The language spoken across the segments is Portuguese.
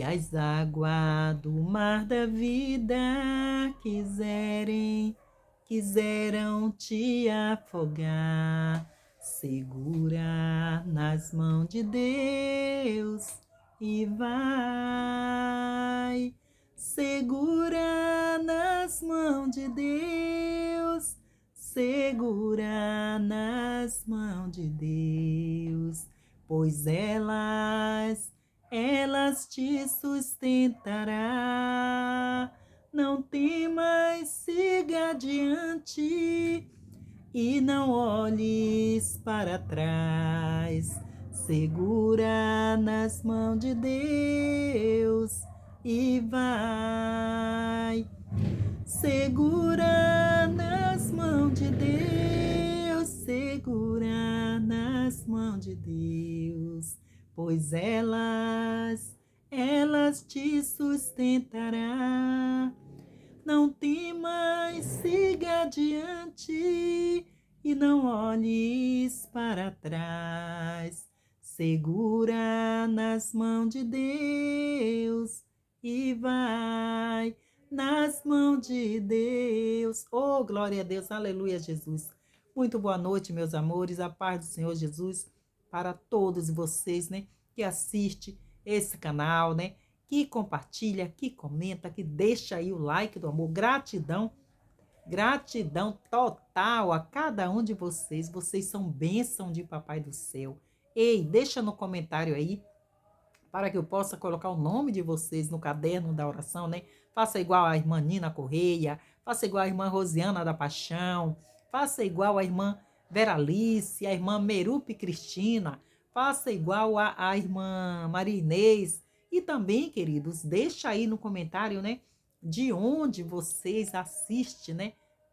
Se as águas do mar da vida quiseram te afogar, segura nas mãos de Deus e vai. Segura nas mãos de Deus, segura nas mãos de Deus, pois elas te sustentará. Não temas, siga adiante e não olhes para trás. Segura nas mãos de Deus e vai. Segura nas mãos de Deus, segura nas mãos de Deus, pois elas te sustentará. Não temas, siga adiante e não olhes para trás. Segura nas mãos de Deus e vai. Nas mãos de Deus. Oh, glória a Deus, aleluia, Jesus. Muito boa noite, meus amores, a paz do Senhor Jesus para todos vocês, né, que assiste esse canal, né, que compartilha, que comenta, que deixa aí o like do amor. Gratidão, gratidão total a cada um de vocês. Vocês são bênção de Papai do Céu. Ei, deixa no comentário aí para que eu possa colocar o nome de vocês no caderno da oração, né? Faça igual a irmã Nina Correia, faça igual a irmã Rosiana da Paixão, faça igual a irmã Veralice, a irmã Merupe Cristina, faça igual a irmã Maria Inês. E também, queridos, deixa aí no comentário, né? De onde vocês assistem, né?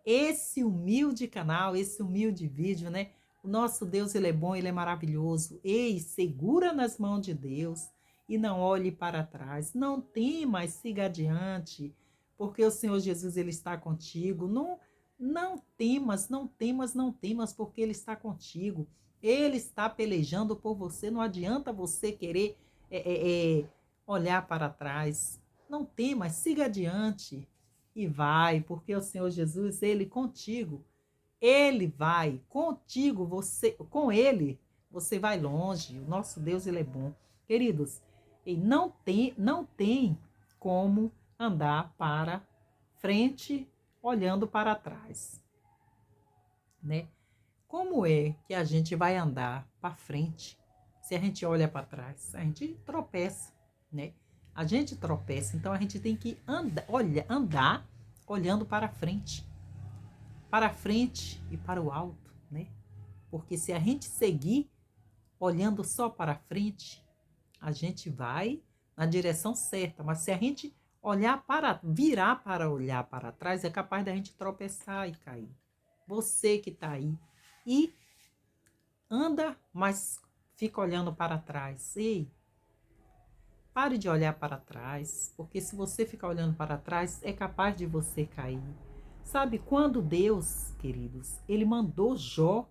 Esse humilde canal, esse humilde vídeo, né? O nosso Deus, ele é bom, ele é maravilhoso. Ei, segura nas mãos de Deus e não olhe para trás. Não temas, siga adiante, porque o Senhor Jesus, ele está contigo. Não temas, não temas, não temas, porque ele está contigo. Ele está pelejando por você. Não adianta você querer olhar para trás. Não temas, siga adiante e vai, porque o Senhor Jesus, ele contigo. Ele vai contigo, com ele, você vai longe. O nosso Deus, ele é bom. Queridos, e não tem como andar para frente olhando para trás, né? Como é que a gente vai andar para frente se a gente olha para trás? A gente tropeça, né? A gente tropeça, então a gente tem que andar olhando para frente e para o alto, né? Porque se a gente seguir olhando só para frente, a gente vai na direção certa, mas se a gente virar para olhar para trás, é capaz da gente tropeçar e cair. Você que está aí e anda, mas fica olhando para trás. Ei, pare de olhar para trás, porque se você ficar olhando para trás, é capaz de você cair. Sabe, quando Deus, queridos, ele mandou Jó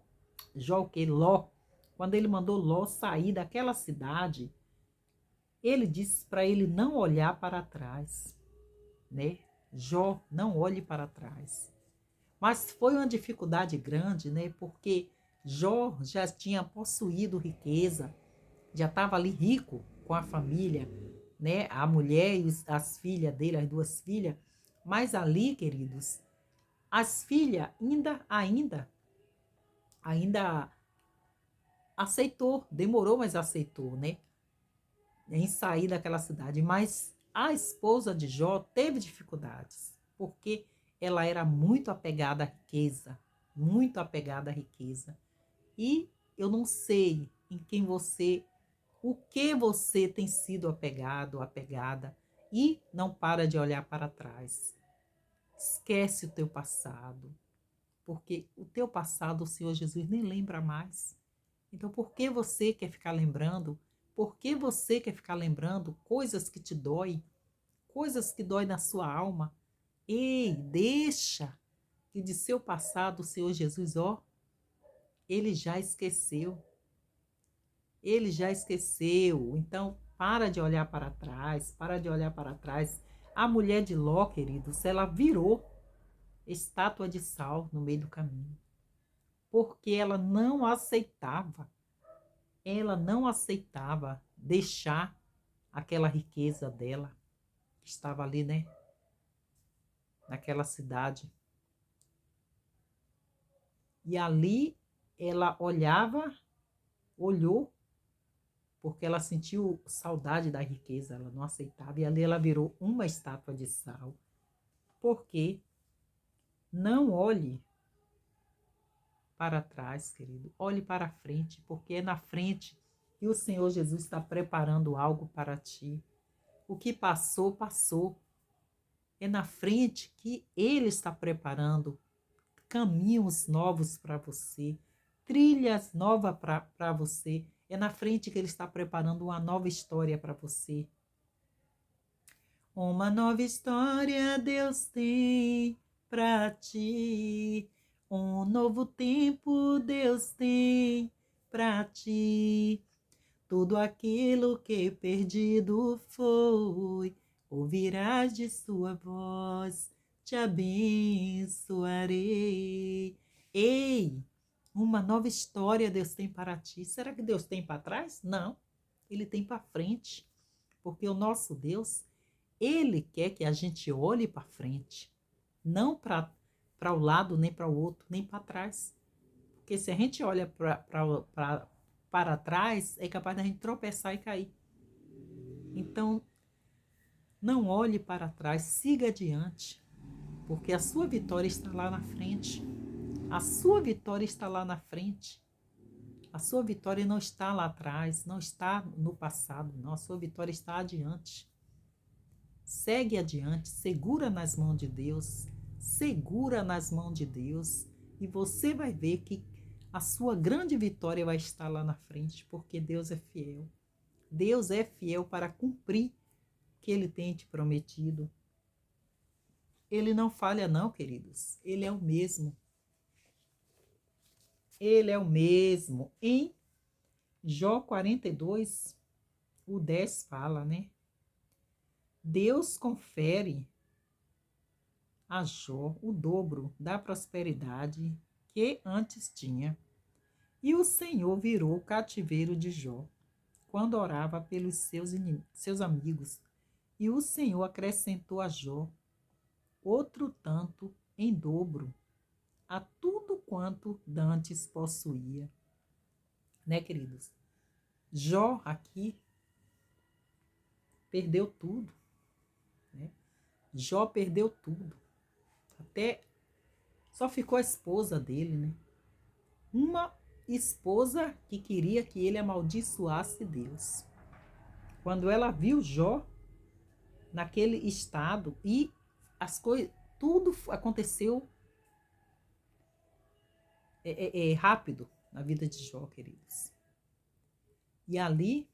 o que? Ló. Quando ele mandou Ló sair daquela cidade, ele disse para ele não olhar para trás, né? Jó, não olhe para trás. Mas foi uma dificuldade grande, né? Porque Jó já tinha possuído riqueza, já estava ali rico com a família, né? A mulher e as filhas dele, as duas filhas. Mas ali, queridos, as filhas ainda aceitou, demorou, mas aceitou, né? Em sair daquela cidade. Mas a esposa de Jó teve dificuldades, porque ela era muito apegada à riqueza, muito apegada à riqueza. E eu não sei o que você tem sido apegado, apegada, e não para de olhar para trás. Esquece o teu passado, porque o teu passado o Senhor Jesus nem lembra mais. Então, por que você quer ficar lembrando? Por que você quer ficar lembrando coisas que te doem, coisas que doem na sua alma? Ei, deixa que de seu passado o Senhor Jesus, ó, ele já esqueceu. Ele já esqueceu. Então, Para de olhar para trás, para de olhar para trás. A mulher de Ló, queridos, ela virou estátua de sal no meio do caminho, porque ela não aceitava deixar aquela riqueza dela, que estava ali, né, naquela cidade. E ali ela olhou, porque ela sentiu saudade da riqueza, ela não aceitava, e ali ela virou uma estátua de sal. Porque não olhe para trás, querido, olhe para frente, porque é na frente que o Senhor Jesus está preparando algo para ti. O que passou, passou. É na frente que Ele está preparando caminhos novos para você, trilhas novas para você. É na frente que Ele está preparando uma nova história para você. Uma nova história Deus tem para ti. Um novo tempo Deus tem para ti. Tudo aquilo que perdido foi, ouvirás de sua voz, te abençoarei. Ei, uma nova história Deus tem para ti. Será que Deus tem para trás? Não, Ele tem para frente, porque o nosso Deus, Ele quer que a gente olhe para frente, não para o lado, nem para o outro, nem para trás. Porque se a gente olha para trás, é capaz da gente tropeçar e cair. Então, não olhe para trás, siga adiante, porque a sua vitória está lá na frente. A sua vitória está lá na frente. A sua vitória não está lá atrás, não está no passado, não. A sua vitória está adiante. Segue adiante, segura nas mãos de Deus, segura nas mãos de Deus, e você vai ver que a sua grande vitória vai estar lá na frente, porque Deus é fiel. Deus é fiel para cumprir o que Ele tem te prometido. Ele não falha não, queridos. Ele é o mesmo. Ele é o mesmo. Em Jó 42, o 10 fala, né? Deus confere a Jó o dobro da prosperidade que antes tinha. E o Senhor virou o cativeiro de Jó, quando orava pelos seus amigos. E o Senhor acrescentou a Jó outro tanto em dobro a tudo quanto dantes possuía. Né, queridos? Jó aqui perdeu tudo. Né? Jó perdeu tudo. Até só ficou a esposa dele, né? Uma esposa que queria que ele amaldiçoasse Deus. Quando ela viu Jó naquele estado e as coisas, tudo aconteceu rápido na vida de Jó, queridos. E ali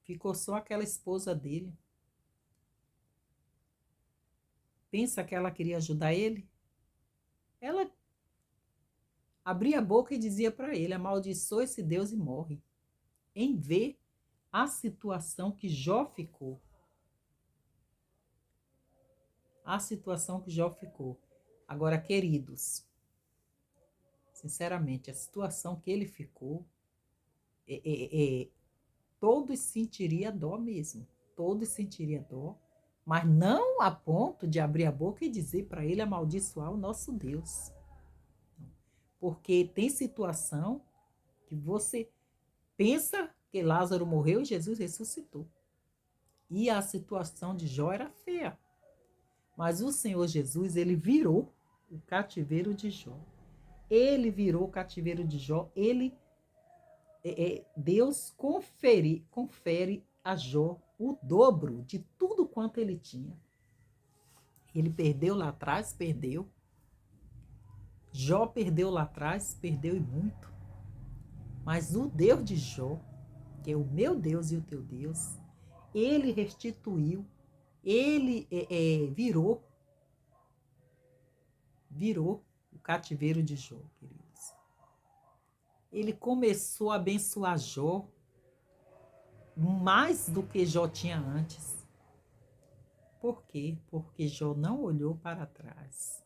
ficou só aquela esposa dele. Pensa que ela queria ajudar ele? Ela abria a boca e dizia para ele: amaldiçoa esse Deus e morre. Em ver a situação que Jó ficou. A situação que Jó ficou. Agora, queridos, sinceramente, a situação que ele ficou, todos sentiriam dó mesmo. Todos sentiriam dó. Mas não a ponto de abrir a boca e dizer para ele amaldiçoar o nosso Deus. Porque tem situação que você pensa que Lázaro morreu e Jesus ressuscitou. E a situação de Jó era feia. Mas o Senhor Jesus, ele virou o cativeiro de Jó. Ele virou o cativeiro de Jó. Deus confere a Jó o dobro de tudo quanto ele tinha. Ele perdeu lá atrás, perdeu. Jó perdeu lá atrás, perdeu e muito. Mas o Deus de Jó, que é o meu Deus e o teu Deus, ele restituiu, ele virou o cativeiro de Jó, queridos. Ele começou a abençoar Jó mais do que Jó tinha antes. Por quê? Porque Jó não olhou para trás.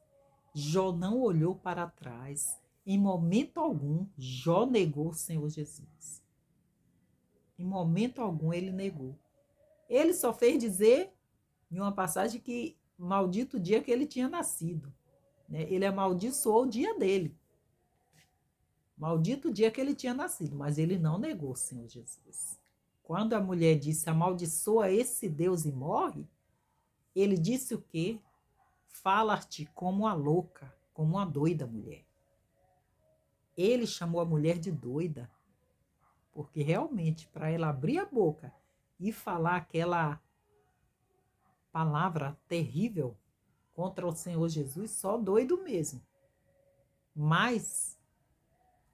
Jó não olhou para trás. Em momento algum, Jó negou o Senhor Jesus. Em momento algum ele negou. Ele só fez dizer em uma passagem que maldito o dia que ele tinha nascido. Né? Ele amaldiçoou o dia dele. Maldito o dia que ele tinha nascido, mas ele não negou o Senhor Jesus. Quando a mulher disse, amaldiçoa esse Deus e morre, ele disse o quê? Fala-te como uma louca, como uma doida mulher. Ele chamou a mulher de doida, porque realmente, para ela abrir a boca e falar aquela palavra terrível contra o Senhor Jesus, só doido mesmo. Mas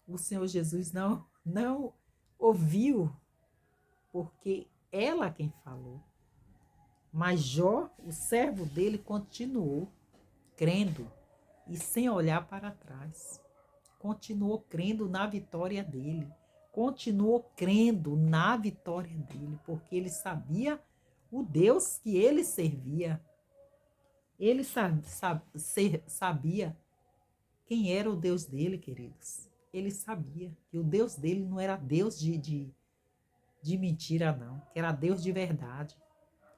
o Senhor Jesus não ouviu, porque ela quem falou. Mas Jó, o servo dele, continuou crendo e sem olhar para trás. Continuou crendo na vitória dele. Continuou crendo na vitória dele, porque ele sabia o Deus que ele servia. Ele sabia quem era o Deus dele, queridos. Ele sabia que o Deus dele não era Deus de mentira, não, que era Deus de verdade.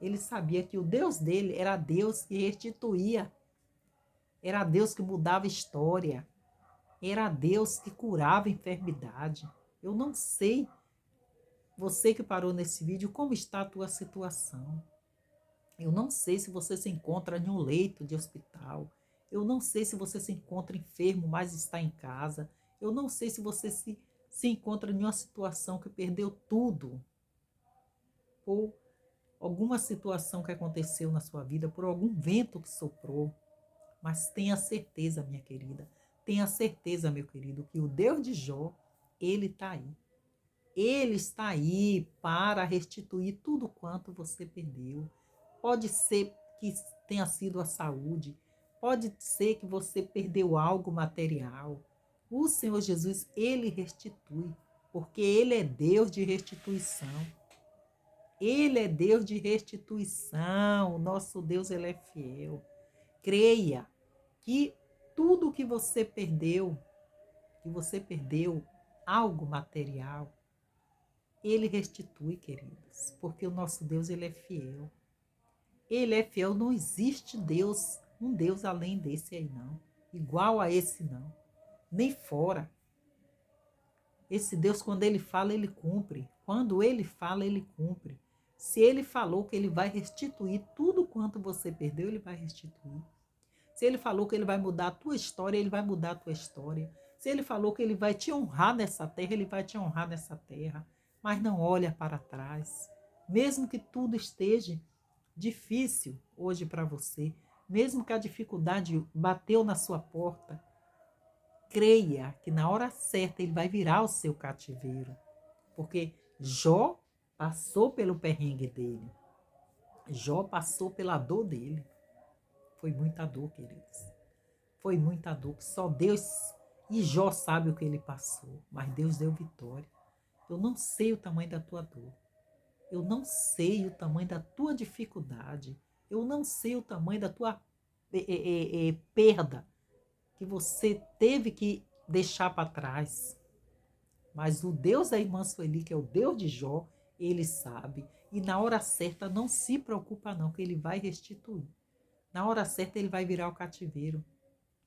Ele sabia que o Deus dele era Deus que restituía, era Deus que mudava história, era Deus que curava enfermidade. Eu não sei, você que parou nesse vídeo, como está a tua situação. Eu não sei se você se encontra em um leito de hospital. Eu não sei se você se encontra enfermo, mas está em casa. Eu não sei se você se encontra em uma situação que perdeu tudo. Ou alguma situação que aconteceu na sua vida, por algum vento que soprou. Mas tenha certeza, minha querida, tenha certeza, meu querido, que o Deus de Jó, ele está aí. Ele está aí para restituir tudo quanto você perdeu. Pode ser que tenha sido a saúde, pode ser que você perdeu algo material. O Senhor Jesus, ele restitui, porque ele é Deus de restituição. Ele é Deus de restituição. O nosso Deus, ele é fiel. Creia que tudo que você perdeu algo material, ele restitui, queridos, porque o nosso Deus, ele é fiel. Ele é fiel, não existe Deus, um Deus além desse aí não, igual a esse não, nem fora. Esse Deus, quando ele fala, ele cumpre. Quando ele fala, ele cumpre. Se ele falou que ele vai restituir tudo quanto você perdeu, ele vai restituir. Se ele falou que ele vai mudar a tua história, ele vai mudar a tua história. Se ele falou que ele vai te honrar nessa terra, ele vai te honrar nessa terra. Mas não olha para trás. Mesmo que tudo esteja difícil hoje para você, mesmo que a dificuldade bateu na sua porta, creia que na hora certa ele vai virar o seu cativeiro. Porque Jó passou pelo perrengue dele. Jó passou pela dor dele. Foi muita dor, queridos. Foi muita dor, que só Deus e Jó sabe o que ele passou. Mas Deus deu vitória. Eu não sei o tamanho da tua dor. Eu não sei o tamanho da tua dificuldade. Eu não sei o tamanho da tua perda que você teve que deixar para trás. Mas o Deus da irmã Sueli, que é o Deus de Jó, ele sabe. E na hora certa, não se preocupa não, que ele vai restituir. Na hora certa, ele vai virar o cativeiro.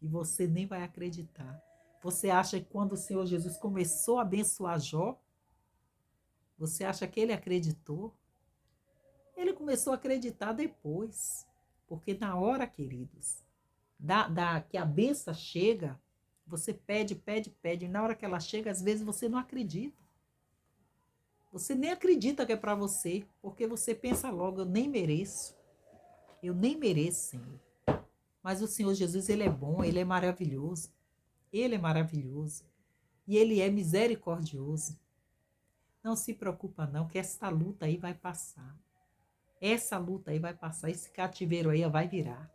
E você nem vai acreditar. Você acha que quando o Senhor Jesus começou a abençoar Jó, você acha que ele acreditou? Ele começou a acreditar depois. Porque na hora, queridos, que a benção chega, você pede, pede, pede. E na hora que ela chega, às vezes você não acredita. Você nem acredita que é para você, porque você pensa logo, eu nem mereço. Eu nem mereço, Senhor. Mas o Senhor Jesus, ele é bom, ele é maravilhoso. Ele é maravilhoso. E ele é misericordioso. Não se preocupa não, que essa luta aí vai passar. Essa luta aí vai passar, esse cativeiro aí vai virar.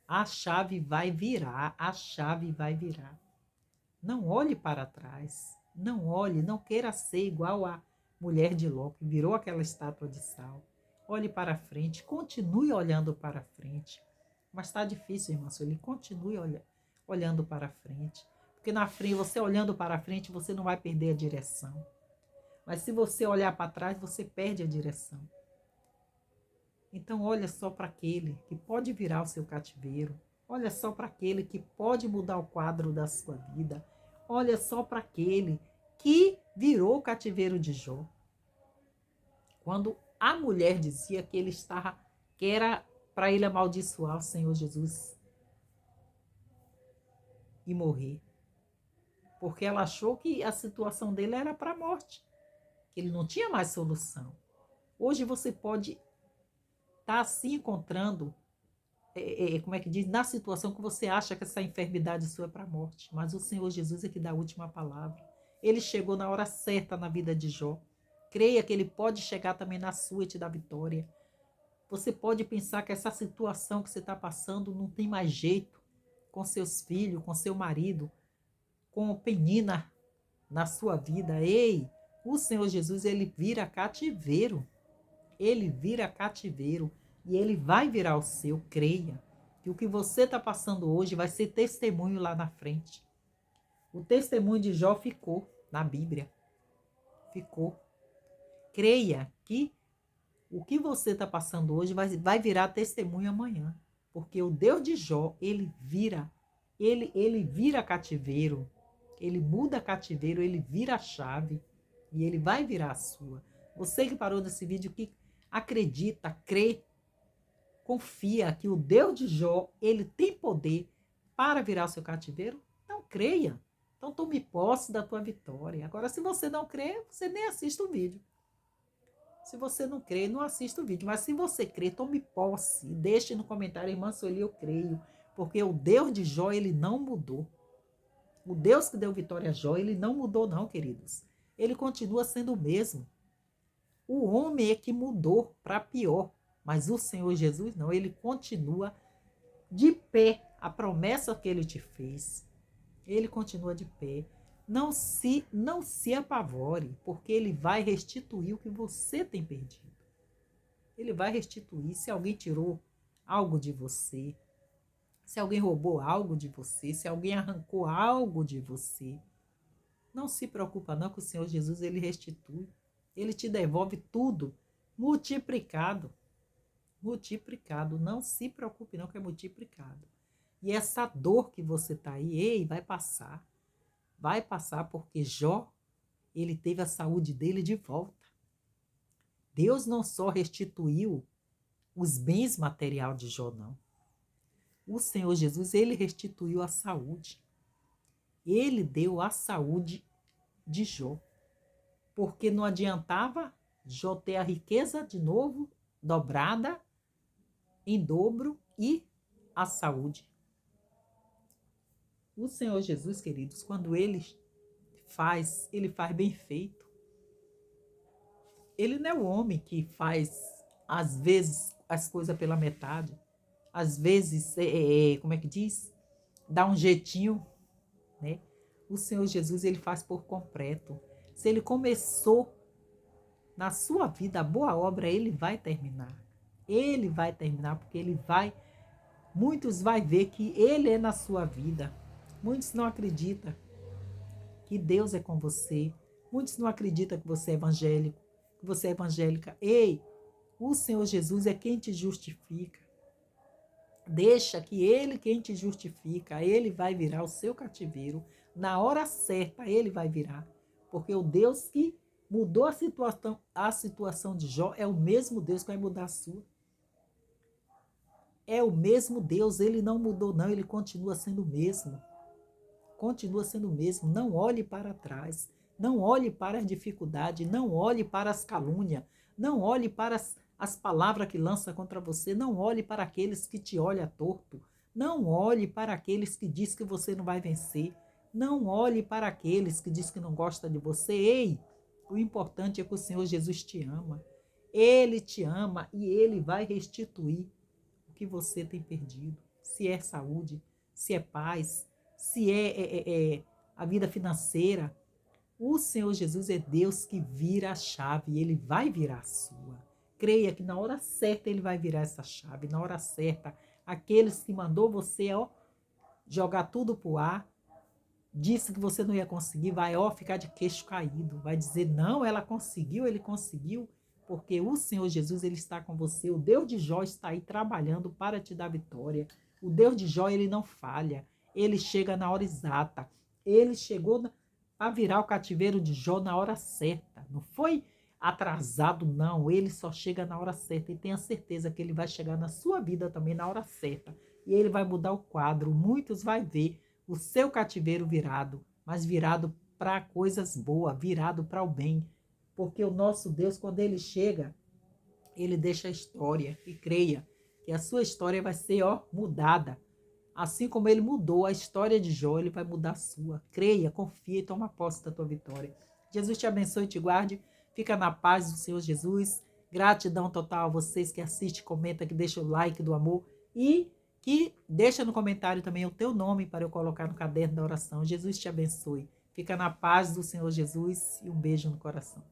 A chave vai virar, a chave vai virar. Não olhe para trás. Não olhe, não queira ser igual a mulher de Ló, que virou aquela estátua de sal. Olhe para frente, continue olhando para frente. Mas está difícil, irmã Sueli, continue olhando para frente. Porque na frente, você olhando para frente, você não vai perder a direção. Mas se você olhar para trás, você perde a direção. Então olha só para aquele que pode virar o seu cativeiro. Olha só para aquele que pode mudar o quadro da sua vida. Olha só para aquele que virou o cativeiro de Jó. Quando a mulher dizia que ele estava, que era para ele amaldiçoar o Senhor Jesus e morrer. Porque ela achou que a situação dele era para a morte. Que ele não tinha mais solução. Hoje você pode estar se encontrando, como é que diz, na situação que você acha que essa enfermidade sua é para a morte. Mas o Senhor Jesus é que dá a última palavra. Ele chegou na hora certa na vida de Jó. Creia que ele pode chegar também na sua e te dar vitória. Você pode pensar que essa situação que você está passando não tem mais jeito com seus filhos, com seu marido, com penina na sua vida. Ei, o Senhor Jesus, ele vira cativeiro. Ele vira cativeiro e ele vai virar o seu. Creia que o que você está passando hoje vai ser testemunho lá na frente. O testemunho de Jó ficou na Bíblia. Ficou. Creia que o que você está passando hoje vai virar testemunho amanhã. Porque o Deus de Jó, ele vira cativeiro. Ele muda cativeiro, ele vira a chave e ele vai virar a sua. Você que parou nesse vídeo, que acredita, crê, confia que o Deus de Jó, ele tem poder para virar o seu cativeiro, então creia. Então tome posse da tua vitória. Agora, se você não crê, você nem assiste o vídeo. Se você não crê, não assista o vídeo. Mas se você crê, tome posse. E deixe no comentário, irmã Sueli, eu creio. Porque o Deus de Jó, ele não mudou. O Deus que deu vitória a Jó, ele não mudou não, queridos. Ele continua sendo o mesmo. O homem é que mudou para pior. Mas o Senhor Jesus não, ele continua de pé. A promessa que ele te fez, ele continua de pé. Não se apavore, porque ele vai restituir o que você tem perdido. Ele vai restituir. Se alguém tirou algo de você, se alguém roubou algo de você, se alguém arrancou algo de você, não se preocupa não, que o Senhor Jesus, ele restitui. Ele te devolve tudo multiplicado. Multiplicado. Não se preocupe não, que é multiplicado. E essa dor que você está aí, ei, vai passar. Vai passar, porque Jó, ele teve a saúde dele de volta. Deus não só restituiu os bens materiais de Jó, não. O Senhor Jesus, ele restituiu a saúde. Ele deu a saúde de Jó. Porque não adiantava Jó ter a riqueza de novo, dobrada, em dobro, e a saúde. O Senhor Jesus, queridos, quando ele faz bem feito. Ele não é o homem que faz, às vezes, as coisas pela metade. Às vezes, como é que diz? Dá um jeitinho, né? O Senhor Jesus, ele faz por completo. Se ele começou na sua vida a boa obra, ele vai terminar. Ele vai terminar, porque muitos vai ver que ele é na sua vida. Muitos não acreditam que Deus é com você. Muitos não acreditam que você é evangélico, que você é evangélica. Ei, o Senhor Jesus é quem te justifica. Deixa que ele quem te justifica. Ele vai virar o seu cativeiro. Na hora certa, ele vai virar. Porque o Deus que mudou a situação de Jó é o mesmo Deus que vai mudar a sua. É o mesmo Deus, ele não mudou não, ele continua sendo o mesmo. Continua sendo o mesmo. Não olhe para trás. Não olhe para as dificuldades. Não olhe para as calúnias. Não olhe para as palavras que lança contra você. Não olhe para aqueles que te olham torto. Não olhe para aqueles que diz que você não vai vencer. Não olhe para aqueles que diz que não gosta de você. Ei, o importante é que o Senhor Jesus te ama. Ele te ama e ele vai restituir o que você tem perdido. Se é saúde, se é paz, se é a vida financeira, O Senhor Jesus é Deus que vira a chave e Ele vai virar a sua. Creia que na hora certa Ele vai virar essa chave. Na hora certa, aqueles que mandou você jogar tudo pro ar, disse que você não ia conseguir, vai ficar de queixo caído. Vai dizer, não, ela conseguiu, ele conseguiu. Porque o Senhor Jesus, Ele está com você. O Deus de Jó está aí trabalhando para te dar vitória. O Deus de Jó, Ele não falha. Ele chega na hora exata. Ele chegou a virar o cativeiro de Jó na hora certa. Não foi atrasado, não. Ele só chega na hora certa. E tenha certeza que Ele vai chegar na sua vida também na hora certa. E Ele vai mudar o quadro. Muitos vai ver o seu cativeiro virado, mas virado para coisas boas, virado para o bem. Porque o nosso Deus, quando Ele chega, Ele deixa a história. E creia que a sua história vai ser mudada. Assim como Ele mudou a história de Jó, Ele vai mudar a sua. Creia, confia e toma posse da tua vitória. Jesus te abençoe e te guarde. Fica na paz do Senhor Jesus. Gratidão total a vocês que assistem, comentam, que deixam o like do amor. E que deixa no comentário também o teu nome para eu colocar no caderno da oração. Jesus te abençoe. Fica na paz do Senhor Jesus e um beijo no coração.